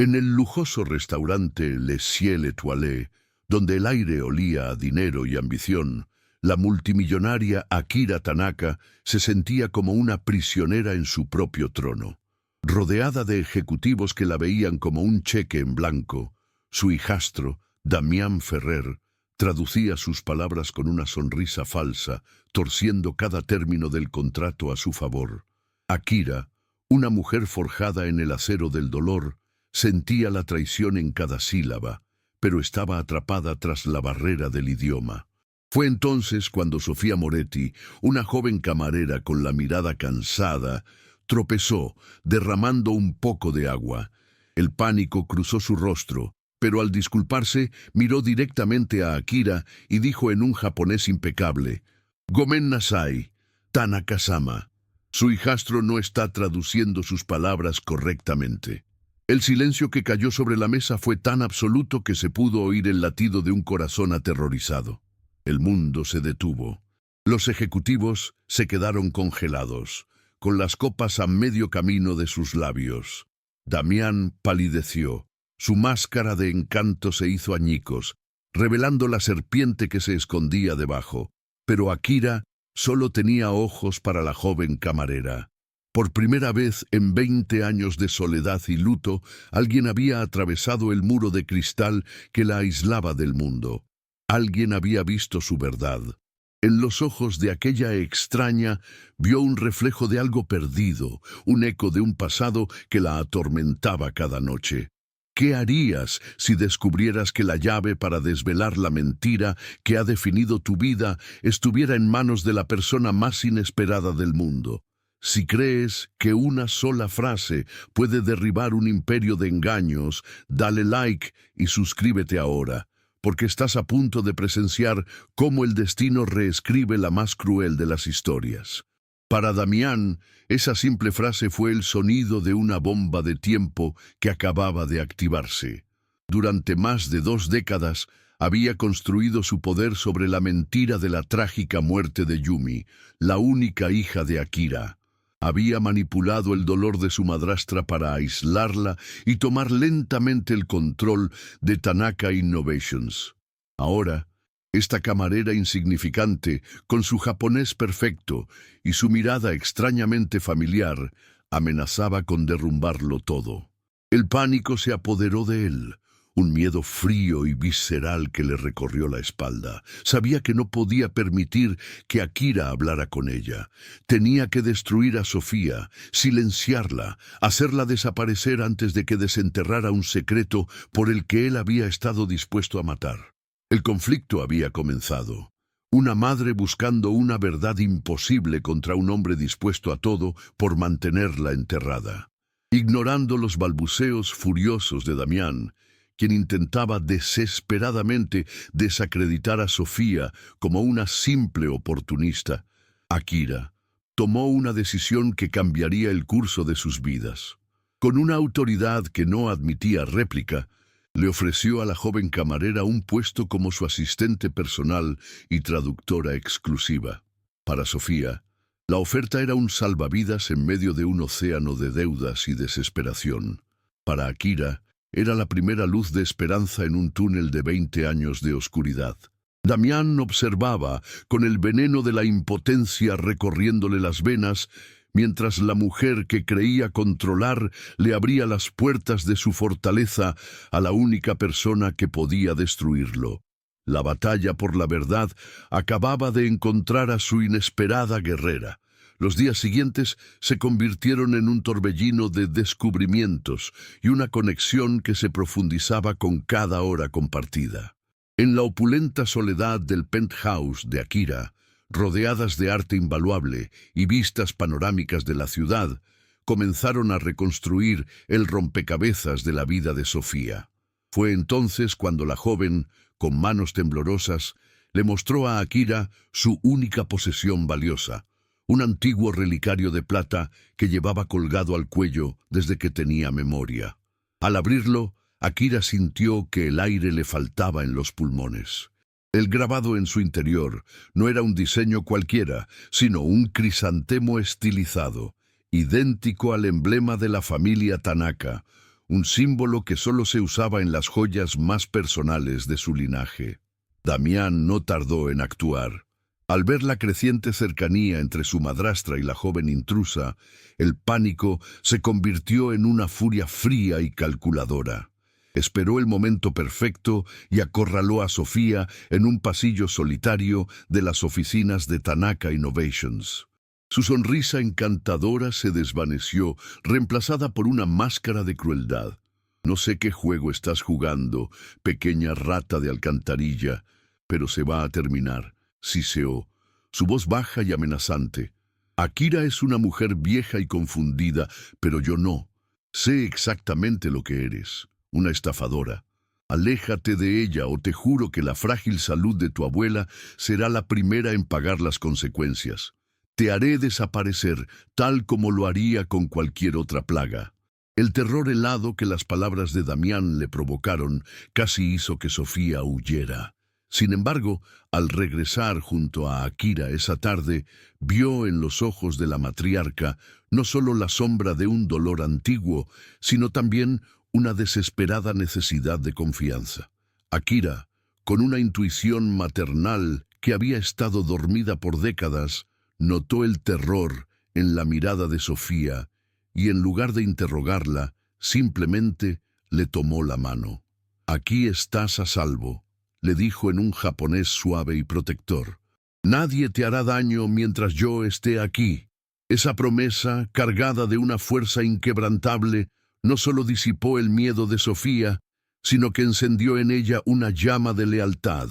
En el lujoso restaurante Le Ciel Étoilé, donde el aire olía a dinero y ambición, la multimillonaria Akira Tanaka se sentía como una prisionera en su propio trono. Rodeada de ejecutivos que la veían como un cheque en blanco, su hijastro, Damián Ferrer, traducía sus palabras con una sonrisa falsa, torciendo cada término del contrato a su favor. Akira, una mujer forjada en el acero del dolor, sentía la traición en cada sílaba, pero estaba atrapada tras la barrera del idioma. Fue entonces cuando Sofía Moretti, una joven camarera con la mirada cansada, tropezó, derramando un poco de agua. El pánico cruzó su rostro, pero al disculparse, miró directamente a Akira y dijo en un japonés impecable: «Gomen nasai, Tanaka-sama». Su hijastro no está traduciendo sus palabras correctamente. El silencio que cayó sobre la mesa fue tan absoluto que se pudo oír el latido de un corazón aterrorizado. El mundo se detuvo. Los ejecutivos se quedaron congelados, con las copas a medio camino de sus labios. Damián palideció. Su máscara de encanto se hizo añicos, revelando la serpiente que se escondía debajo. Pero Akira solo tenía ojos para la joven camarera. Por primera vez en 20 años de soledad y luto, alguien había atravesado el muro de cristal que la aislaba del mundo. Alguien había visto su verdad. En los ojos de aquella extraña vio un reflejo de algo perdido, un eco de un pasado que la atormentaba cada noche. ¿Qué harías si descubrieras que la llave para desvelar la mentira que ha definido tu vida estuviera en manos de la persona más inesperada del mundo? Si crees que una sola frase puede derribar un imperio de engaños, dale like y suscríbete ahora, porque estás a punto de presenciar cómo el destino reescribe la más cruel de las historias. Para Damián, esa simple frase fue el sonido de una bomba de tiempo que acababa de activarse. Durante más de 2 décadas, había construido su poder sobre la mentira de la trágica muerte de Yumi, la única hija de Akira. Había manipulado el dolor de su madrastra para aislarla y tomar lentamente el control de Tanaka Innovations. Ahora, esta camarera insignificante, con su japonés perfecto y su mirada extrañamente familiar, amenazaba con derrumbarlo todo. El pánico se apoderó de él, un miedo frío y visceral que le recorrió la espalda. Sabía que no podía permitir que Akira hablara con ella. Tenía que destruir a Sofía, silenciarla, hacerla desaparecer antes de que desenterrara un secreto por el que él había estado dispuesto a matar. El conflicto había comenzado. Una madre buscando una verdad imposible contra un hombre dispuesto a todo por mantenerla enterrada. Ignorando los balbuceos furiosos de Damián, quien intentaba desesperadamente desacreditar a Sofía como una simple oportunista, Akira tomó una decisión que cambiaría el curso de sus vidas. Con una autoridad que no admitía réplica, le ofreció a la joven camarera un puesto como su asistente personal y traductora exclusiva. Para Sofía, la oferta era un salvavidas en medio de un océano de deudas y desesperación. Para Akira, era la primera luz de esperanza en un túnel de 20 años de oscuridad. Damián observaba, con el veneno de la impotencia recorriéndole las venas, mientras la mujer que creía controlar le abría las puertas de su fortaleza a la única persona que podía destruirlo. La batalla por la verdad acababa de encontrar a su inesperada guerrera. Los días siguientes se convirtieron en un torbellino de descubrimientos y una conexión que se profundizaba con cada hora compartida. En la opulenta soledad del penthouse de Akira, rodeadas de arte invaluable y vistas panorámicas de la ciudad, comenzaron a reconstruir el rompecabezas de la vida de Sofía. Fue entonces cuando la joven, con manos temblorosas, le mostró a Akira su única posesión valiosa, un antiguo relicario de plata que llevaba colgado al cuello desde que tenía memoria. Al abrirlo, Akira sintió que el aire le faltaba en los pulmones. El grabado en su interior no era un diseño cualquiera, sino un crisantemo estilizado, idéntico al emblema de la familia Tanaka, un símbolo que solo se usaba en las joyas más personales de su linaje. Damián no tardó en actuar. Al ver la creciente cercanía entre su madrastra y la joven intrusa, el pánico se convirtió en una furia fría y calculadora. Esperó el momento perfecto y acorraló a Sofía en un pasillo solitario de las oficinas de Tanaka Innovations. Su sonrisa encantadora se desvaneció, reemplazada por una máscara de crueldad. «No sé qué juego estás jugando, pequeña rata de alcantarilla, pero se va a terminar», siseó, su voz baja y amenazante. «Akira es una mujer vieja y confundida, pero yo no. Sé exactamente lo que eres, una estafadora. Aléjate de ella o te juro que la frágil salud de tu abuela será la primera en pagar las consecuencias. Te haré desaparecer, tal como lo haría con cualquier otra plaga». El terror helado que las palabras de Damián le provocaron casi hizo que Sofía huyera. Sin embargo, al regresar junto a Akira esa tarde, vio en los ojos de la matriarca no solo la sombra de un dolor antiguo, sino también una desesperada necesidad de confianza. Akira, con una intuición maternal que había estado dormida por décadas, notó el terror en la mirada de Sofía y en lugar de interrogarla, simplemente le tomó la mano. «Aquí estás a salvo», le dijo en un japonés suave y protector. «Nadie te hará daño mientras yo esté aquí». Esa promesa, cargada de una fuerza inquebrantable, no solo disipó el miedo de Sofía, sino que encendió en ella una llama de lealtad.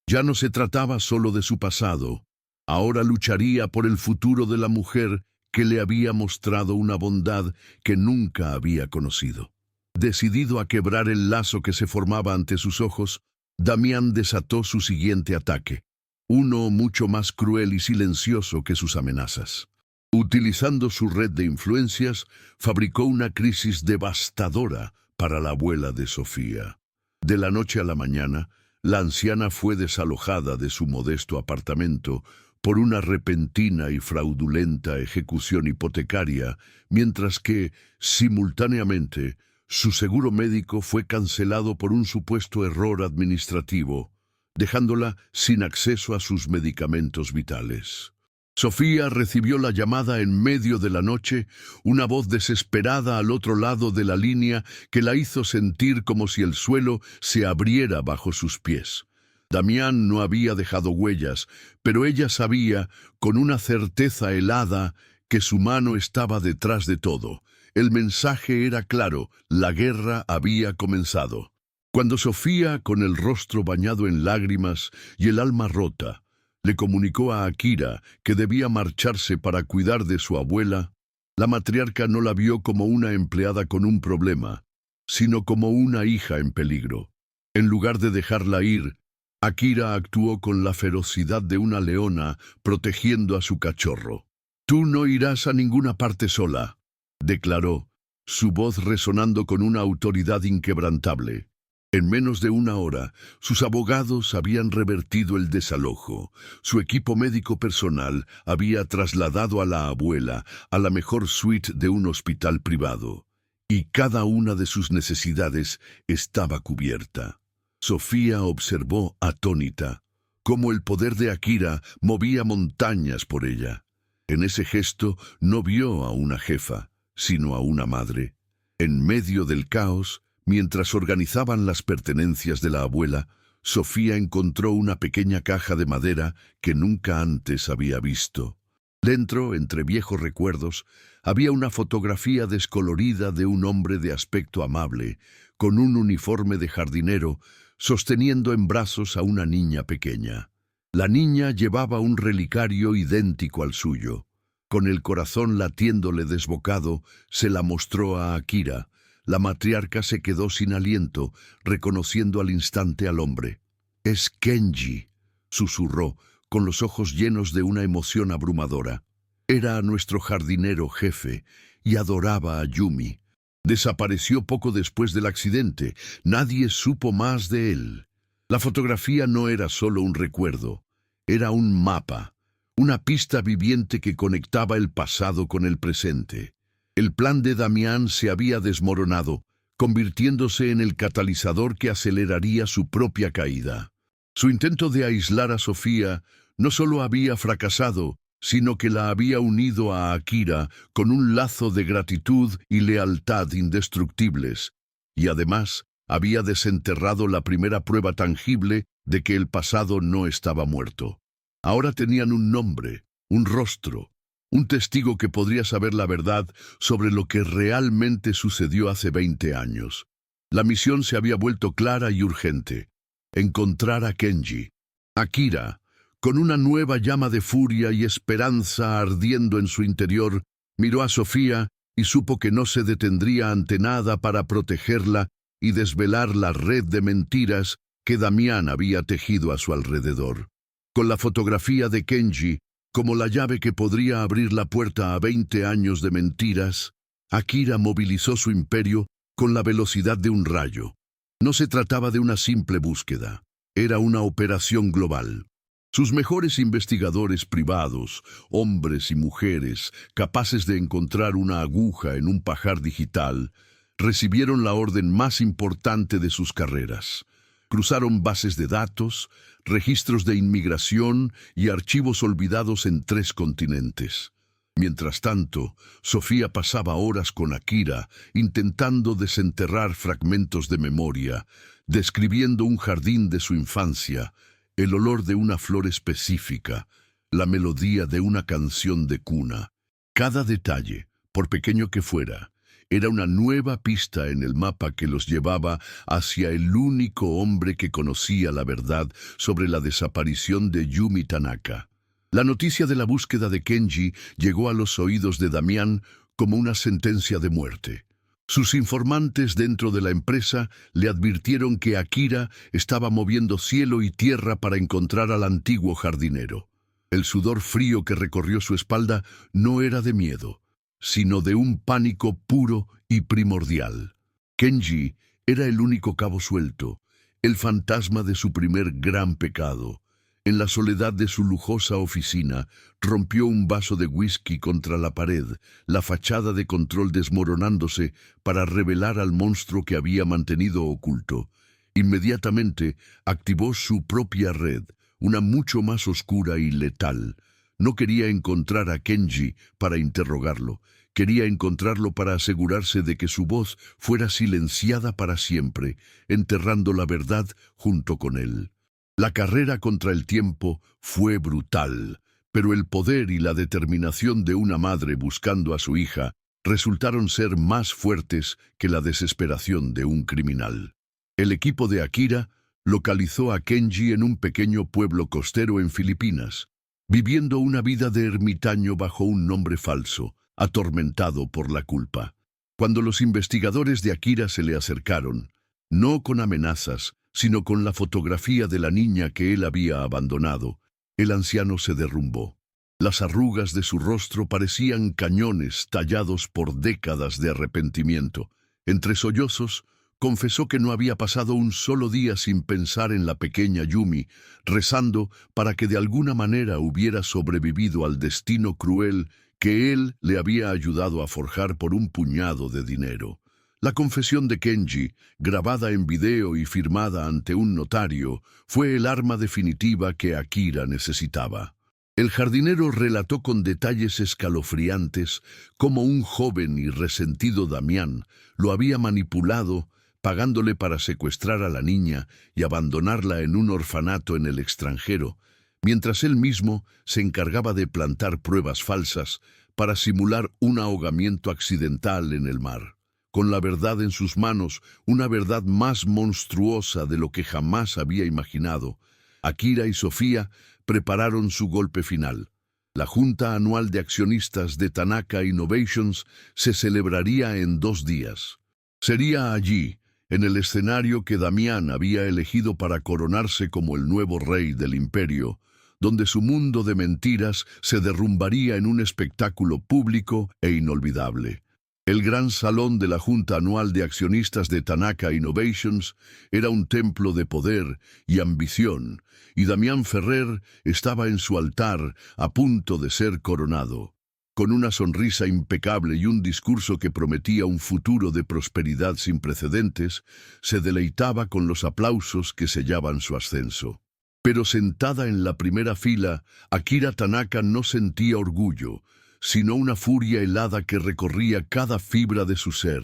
Ya no se trataba solo de su pasado. Ahora lucharía por el futuro de la mujer que le había mostrado una bondad que nunca había conocido. Decidido a quebrar el lazo que se formaba ante sus ojos, Damián desató su siguiente ataque, uno mucho más cruel y silencioso que sus amenazas. Utilizando su red de influencias, fabricó una crisis devastadora para la abuela de Sofía. De la noche a la mañana, la anciana fue desalojada de su modesto apartamento por una repentina y fraudulenta ejecución hipotecaria, mientras que, simultáneamente, su seguro médico fue cancelado por un supuesto error administrativo, dejándola sin acceso a sus medicamentos vitales. Sofía recibió la llamada en medio de la noche, una voz desesperada al otro lado de la línea que la hizo sentir como si el suelo se abriera bajo sus pies. Damián no había dejado huellas, pero ella sabía, con una certeza helada, que su mano estaba detrás de todo. El mensaje era claro, la guerra había comenzado. Cuando Sofía, con el rostro bañado en lágrimas y el alma rota, le comunicó a Akira que debía marcharse para cuidar de su abuela, la matriarca no la vio como una empleada con un problema, sino como una hija en peligro. En lugar de dejarla ir, Akira actuó con la ferocidad de una leona protegiendo a su cachorro. «Tú no irás a ninguna parte sola», declaró, su voz resonando con una autoridad inquebrantable. En menos de una hora, sus abogados habían revertido el desalojo. Su equipo médico personal había trasladado a la abuela a la mejor suite de un hospital privado, y cada una de sus necesidades estaba cubierta. Sofía observó atónita cómo el poder de Akira movía montañas por ella. En ese gesto no vio a una jefa, sino a una madre. En medio del caos, mientras organizaban las pertenencias de la abuela, Sofía encontró una pequeña caja de madera que nunca antes había visto. Dentro, entre viejos recuerdos, había una fotografía descolorida de un hombre de aspecto amable, con un uniforme de jardinero, sosteniendo en brazos a una niña pequeña. La niña llevaba un relicario idéntico al suyo. Con el corazón latiéndole desbocado, se la mostró a Akira. La matriarca se quedó sin aliento, reconociendo al instante al hombre. «Es Kenji», susurró, con los ojos llenos de una emoción abrumadora. «Era nuestro jardinero jefe y adoraba a Yumi. Desapareció poco después del accidente. Nadie supo más de él». La fotografía no era solo un recuerdo, era un mapa, una pista viviente que conectaba el pasado con el presente. El plan de Damián se había desmoronado, convirtiéndose en el catalizador que aceleraría su propia caída. Su intento de aislar a Sofía no solo había fracasado, sino que la había unido a Akira con un lazo de gratitud y lealtad indestructibles, y además había desenterrado la primera prueba tangible de que el pasado no estaba muerto. Ahora tenían un nombre, un rostro, un testigo que podría saber la verdad sobre lo que realmente sucedió hace 20 años. La misión se había vuelto clara y urgente: encontrar a Kenji. Akira, con una nueva llama de furia y esperanza ardiendo en su interior, miró a Sofía y supo que no se detendría ante nada para protegerla y desvelar la red de mentiras que Damián había tejido a su alrededor. Con la fotografía de Kenji como la llave que podría abrir la puerta a 20 años de mentiras, Akira movilizó su imperio con la velocidad de un rayo. No se trataba de una simple búsqueda, era una operación global. Sus mejores investigadores privados, hombres y mujeres capaces de encontrar una aguja en un pajar digital, recibieron la orden más importante de sus carreras. Cruzaron bases de datos, registros de inmigración y archivos olvidados en 3 continentes. Mientras tanto, Sofía pasaba horas con Akira intentando desenterrar fragmentos de memoria, describiendo un jardín de su infancia, el olor de una flor específica, la melodía de una canción de cuna. Cada detalle, por pequeño que fuera, era una nueva pista en el mapa que los llevaba hacia el único hombre que conocía la verdad sobre la desaparición de Yumi Tanaka. La noticia de la búsqueda de Kenji llegó a los oídos de Damián como una sentencia de muerte. Sus informantes dentro de la empresa le advirtieron que Akira estaba moviendo cielo y tierra para encontrar al antiguo jardinero. El sudor frío que recorrió su espalda no era de miedo, sino de un pánico puro y primordial. Kenji era el único cabo suelto, el fantasma de su primer gran pecado. En la soledad de su lujosa oficina, rompió un vaso de whisky contra la pared, la fachada de control desmoronándose para revelar al monstruo que había mantenido oculto. Inmediatamente activó su propia red, una mucho más oscura y letal. No quería encontrar a Kenji para interrogarlo. Quería encontrarlo para asegurarse de que su voz fuera silenciada para siempre, enterrando la verdad junto con él. La carrera contra el tiempo fue brutal, pero el poder y la determinación de una madre buscando a su hija resultaron ser más fuertes que la desesperación de un criminal. El equipo de Akira localizó a Kenji en un pequeño pueblo costero en Filipinas, viviendo una vida de ermitaño bajo un nombre falso, atormentado por la culpa. Cuando los investigadores de Akira se le acercaron, no con amenazas, sino con la fotografía de la niña que él había abandonado, el anciano se derrumbó. Las arrugas de su rostro parecían cañones tallados por décadas de arrepentimiento. Entre sollozos, confesó que no había pasado un solo día sin pensar en la pequeña Yumi, rezando para que de alguna manera hubiera sobrevivido al destino cruel que él le había ayudado a forjar por un puñado de dinero. La confesión de Kenji, grabada en video y firmada ante un notario, fue el arma definitiva que Akira necesitaba. El jardinero relató con detalles escalofriantes cómo un joven y resentido Damián lo había manipulado, pagándole para secuestrar a la niña y abandonarla en un orfanato en el extranjero, mientras él mismo se encargaba de plantar pruebas falsas para simular un ahogamiento accidental en el mar. Con la verdad en sus manos, una verdad más monstruosa de lo que jamás había imaginado, Akira y Sofía prepararon su golpe final. La Junta Anual de Accionistas de Tanaka Innovations se celebraría en 2 días. Sería allí, en el escenario que Damián había elegido para coronarse como el nuevo rey del imperio, donde su mundo de mentiras se derrumbaría en un espectáculo público e inolvidable. El gran salón de la Junta Anual de Accionistas de Tanaka Innovations era un templo de poder y ambición, y Damián Ferrer estaba en su altar a punto de ser coronado. con una sonrisa impecable y un discurso que prometía un futuro de prosperidad sin precedentes, se deleitaba con los aplausos que sellaban su ascenso. Pero sentada en la primera fila, Akira Tanaka no sentía orgullo, sino una furia helada que recorría cada fibra de su ser.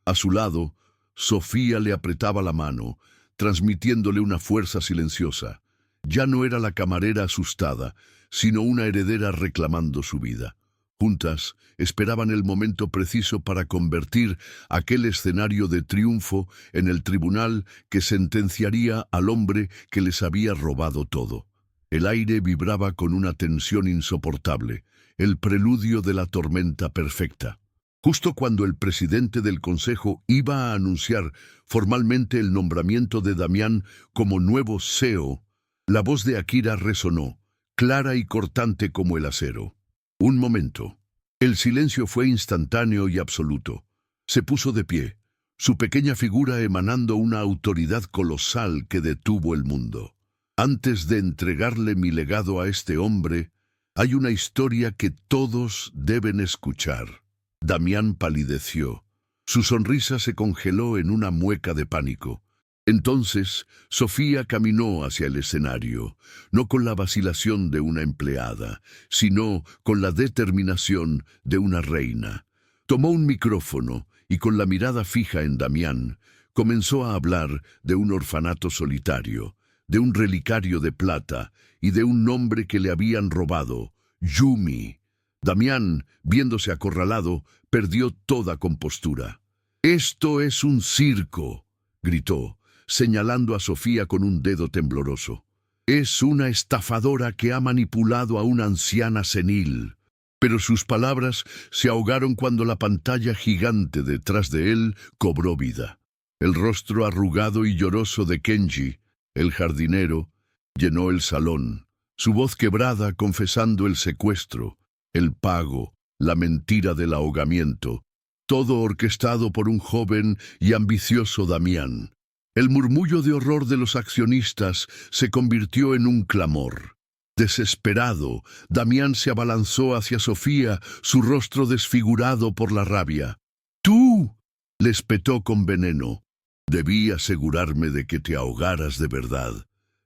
A su lado, Sofía le apretaba la mano, transmitiéndole una fuerza silenciosa. Ya no era la camarera asustada, sino una heredera reclamando su vida. Juntas, esperaban el momento preciso para convertir aquel escenario de triunfo en el tribunal que sentenciaría al hombre que les había robado todo. El aire vibraba con una tensión insoportable, el preludio de la tormenta perfecta. Justo cuando el presidente del consejo iba a anunciar formalmente el nombramiento de Damián como nuevo CEO, la voz de Akira resonó, clara y cortante como el acero. Un momento. El silencio fue instantáneo y absoluto. Se puso de pie, su pequeña figura emanando una autoridad colosal que detuvo el mundo. Antes de entregarle mi legado a este hombre, hay una historia que todos deben escuchar. Damián palideció. Su sonrisa se congeló en una mueca de pánico. Entonces, Sofía caminó hacia el escenario, no con la vacilación de una empleada, sino con la determinación de una reina. Tomó un micrófono y con la mirada fija en Damián, comenzó a hablar de un orfanato solitario, de un relicario de plata y de un nombre que le habían robado, Yumi. Damián, viéndose acorralado, perdió toda compostura. «¡Esto es un circo!», gritó, señalando a Sofía con un dedo tembloroso. «Es una estafadora que ha manipulado a una anciana senil». Pero sus palabras se ahogaron cuando la pantalla gigante detrás de él cobró vida. El rostro arrugado y lloroso de Kenji, el jardinero, llenó el salón, su voz quebrada confesando el secuestro, el pago, la mentira del ahogamiento, todo orquestado por un joven y ambicioso Damián. El murmullo de horror de los accionistas se convirtió en un clamor. Desesperado, Damián se abalanzó hacia Sofía, su rostro desfigurado por la rabia. «¡Tú!», le espetó con veneno. «Debí asegurarme de que te ahogaras de verdad.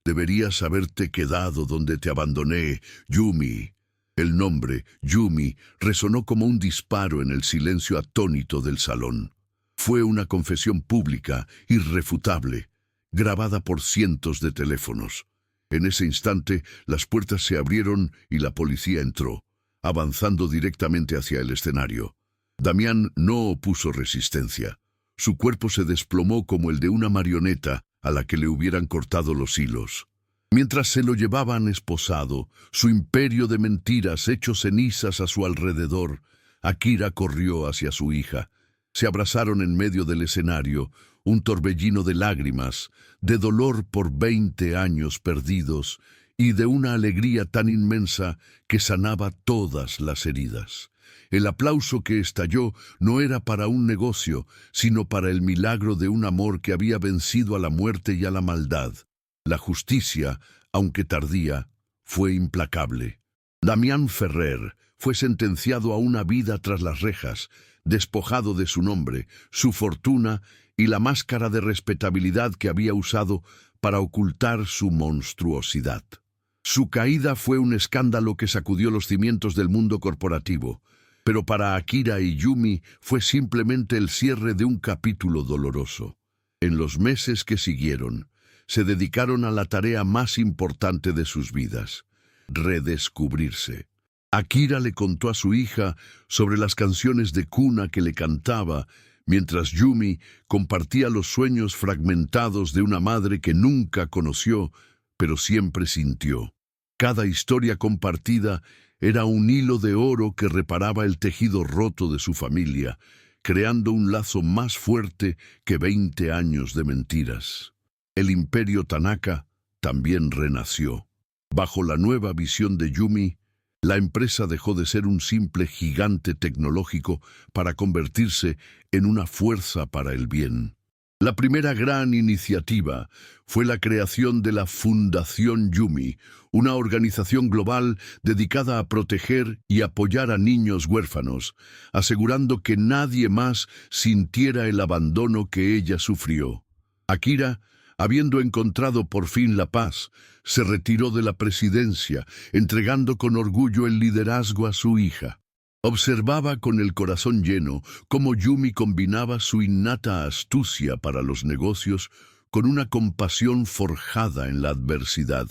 Deberías haberte quedado donde te abandoné, Yumi». El nombre, Yumi, resonó como un disparo en el silencio atónito del salón. Fue una confesión pública, irrefutable, grabada por cientos de teléfonos. En ese instante, las puertas se abrieron y la policía entró, avanzando directamente hacia el escenario. Damián no opuso resistencia. Su cuerpo se desplomó como el de una marioneta a la que le hubieran cortado los hilos. Mientras se lo llevaban esposado, su imperio de mentiras hecho cenizas a su alrededor, Akira corrió hacia su hija. Se abrazaron en medio del escenario, un torbellino de lágrimas, de dolor por 20 años perdidos y de una alegría tan inmensa que sanaba todas las heridas. El aplauso que estalló no era para un negocio, sino para el milagro de un amor que había vencido a la muerte y a la maldad. La justicia, aunque tardía, fue implacable. Damián Ferrer fue sentenciado a una vida tras las rejas, despojado de su nombre, su fortuna y la máscara de respetabilidad que había usado para ocultar su monstruosidad. Su caída fue un escándalo que sacudió los cimientos del mundo corporativo, pero para Akira y Yumi fue simplemente el cierre de un capítulo doloroso. En los meses que siguieron, se dedicaron a la tarea más importante de sus vidas, redescubrirse. Akira le contó a su hija sobre las canciones de cuna que le cantaba, mientras Yumi compartía los sueños fragmentados de una madre que nunca conoció, pero siempre sintió. Cada historia compartida era un hilo de oro que reparaba el tejido roto de su familia, creando un lazo más fuerte que 20 años de mentiras. El imperio Tanaka también renació. Bajo la nueva visión de Yumi, la empresa dejó de ser un simple gigante tecnológico para convertirse en una fuerza para el bien. La primera gran iniciativa fue la creación de la Fundación Yumi, una organización global dedicada a proteger y apoyar a niños huérfanos, asegurando que nadie más sintiera el abandono que ella sufrió. Akira, habiendo encontrado por fin la paz, se retiró de la presidencia, entregando con orgullo el liderazgo a su hija. Observaba con el corazón lleno cómo Yumi combinaba su innata astucia para los negocios con una compasión forjada en la adversidad,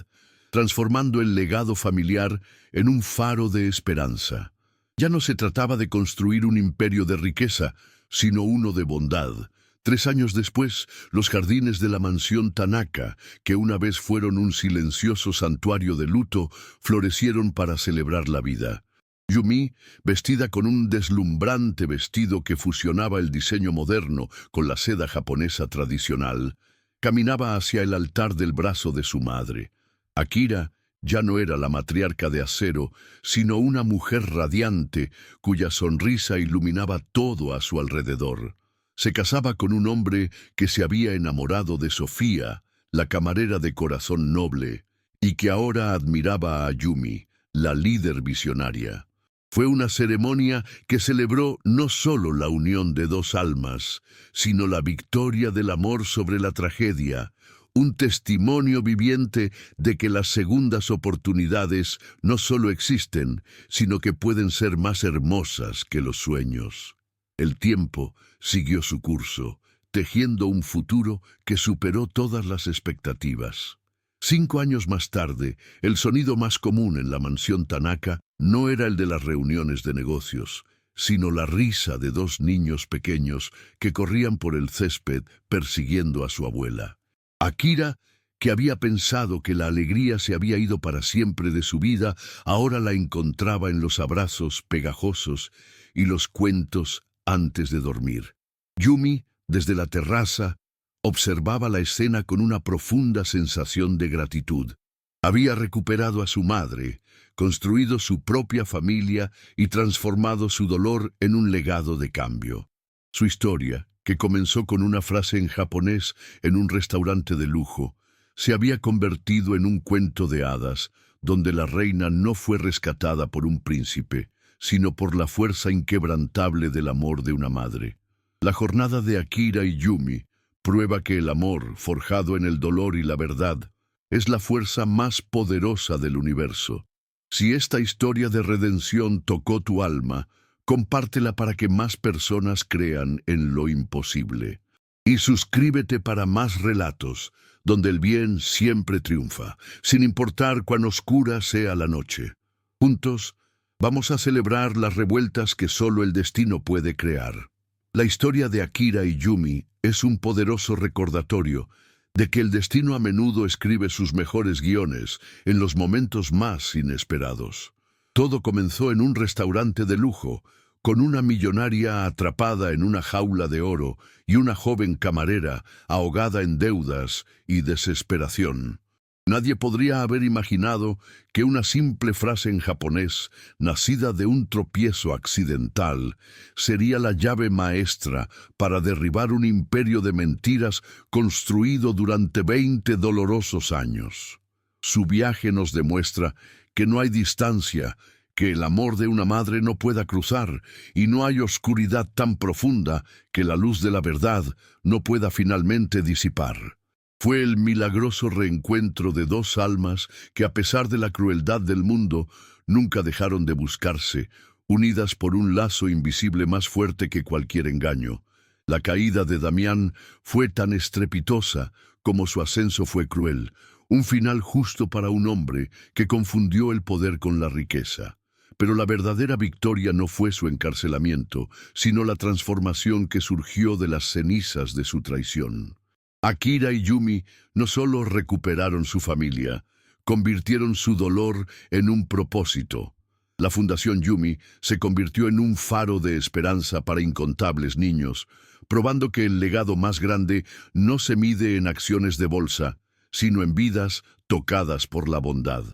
transformando el legado familiar en un faro de esperanza. Ya no se trataba de construir un imperio de riqueza, sino uno de bondad. 3 años después, los jardines de la mansión Tanaka, que una vez fueron un silencioso santuario de luto, florecieron para celebrar la vida. Yumi, vestida con un deslumbrante vestido que fusionaba el diseño moderno con la seda japonesa tradicional, caminaba hacia el altar del brazo de su madre. Akira ya no era la matriarca de acero, sino una mujer radiante cuya sonrisa iluminaba todo a su alrededor. Se casaba con un hombre que se había enamorado de Sofía, la camarera de corazón noble, y que ahora admiraba a Yumi, la líder visionaria. Fue una ceremonia que celebró no solo la unión de 2 almas, sino la victoria del amor sobre la tragedia, un testimonio viviente de que las segundas oportunidades no solo existen, sino que pueden ser más hermosas que los sueños. El tiempo siguió su curso, tejiendo un futuro que superó todas las expectativas. 5 años más tarde, el sonido más común en la mansión Tanaka no era el de las reuniones de negocios, sino la risa de 2 niños pequeños que corrían por el césped persiguiendo a su abuela. Akira, que había pensado que la alegría se había ido para siempre de su vida, ahora la encontraba en los abrazos pegajosos y los cuentos antes de dormir. Yumi, desde la terraza, observaba la escena con una profunda sensación de gratitud. Había recuperado a su madre, construido su propia familia y transformado su dolor en un legado de cambio. Su historia, que comenzó con una frase en japonés en un restaurante de lujo, se había convertido en un cuento de hadas, donde la reina no fue rescatada por un príncipe, sino por la fuerza inquebrantable del amor de una madre. La jornada de Akira y Yumi prueba que el amor, forjado en el dolor y la verdad, es la fuerza más poderosa del universo. Si esta historia de redención tocó tu alma, compártela para que más personas crean en lo imposible. Y suscríbete para más relatos, donde el bien siempre triunfa, sin importar cuán oscura sea la noche. Juntos, vamos a celebrar las revueltas que solo el destino puede crear. La historia de Akira y Yumi es un poderoso recordatorio de que el destino a menudo escribe sus mejores guiones en los momentos más inesperados. Todo comenzó en un restaurante de lujo, con una millonaria atrapada en una jaula de oro y una joven camarera ahogada en deudas y desesperación. Nadie podría haber imaginado que una simple frase en japonés, nacida de un tropiezo accidental, sería la llave maestra para derribar un imperio de mentiras construido durante 20 dolorosos años. Su viaje nos demuestra que no hay distancia que el amor de una madre no pueda cruzar, y no hay oscuridad tan profunda que la luz de la verdad no pueda finalmente disipar. Fue el milagroso reencuentro de 2 almas que, a pesar de la crueldad del mundo, nunca dejaron de buscarse, unidas por un lazo invisible más fuerte que cualquier engaño. La caída de Damián fue tan estrepitosa como su ascenso fue cruel, un final justo para un hombre que confundió el poder con la riqueza. Pero la verdadera victoria no fue su encarcelamiento, sino la transformación que surgió de las cenizas de su traición. Akira y Yumi no solo recuperaron su familia, convirtieron su dolor en un propósito. La Fundación Yumi se convirtió en un faro de esperanza para incontables niños, probando que el legado más grande no se mide en acciones de bolsa, sino en vidas tocadas por la bondad.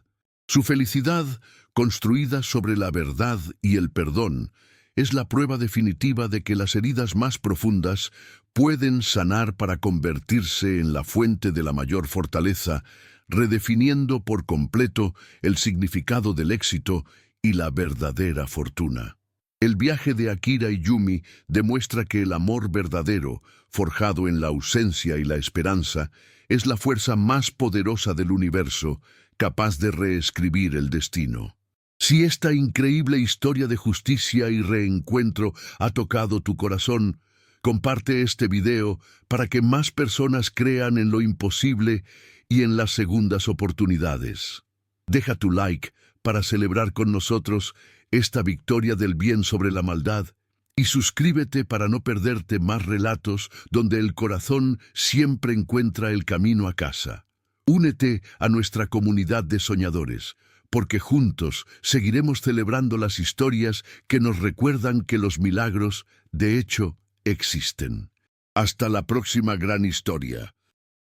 Su felicidad, construida sobre la verdad y el perdón, es la prueba definitiva de que las heridas más profundas pueden sanar para convertirse en la fuente de la mayor fortaleza, redefiniendo por completo el significado del éxito y la verdadera fortuna. El viaje de Akira y Yumi demuestra que el amor verdadero, forjado en la ausencia y la esperanza, es la fuerza más poderosa del universo, capaz de reescribir el destino. Si esta increíble historia de justicia y reencuentro ha tocado tu corazón, comparte este video para que más personas crean en lo imposible y en las segundas oportunidades. Deja tu like para celebrar con nosotros esta victoria del bien sobre la maldad y suscríbete para no perderte más relatos donde el corazón siempre encuentra el camino a casa. Únete a nuestra comunidad de soñadores, porque juntos seguiremos celebrando las historias que nos recuerdan que los milagros, de hecho, existen. Hasta la próxima gran historia.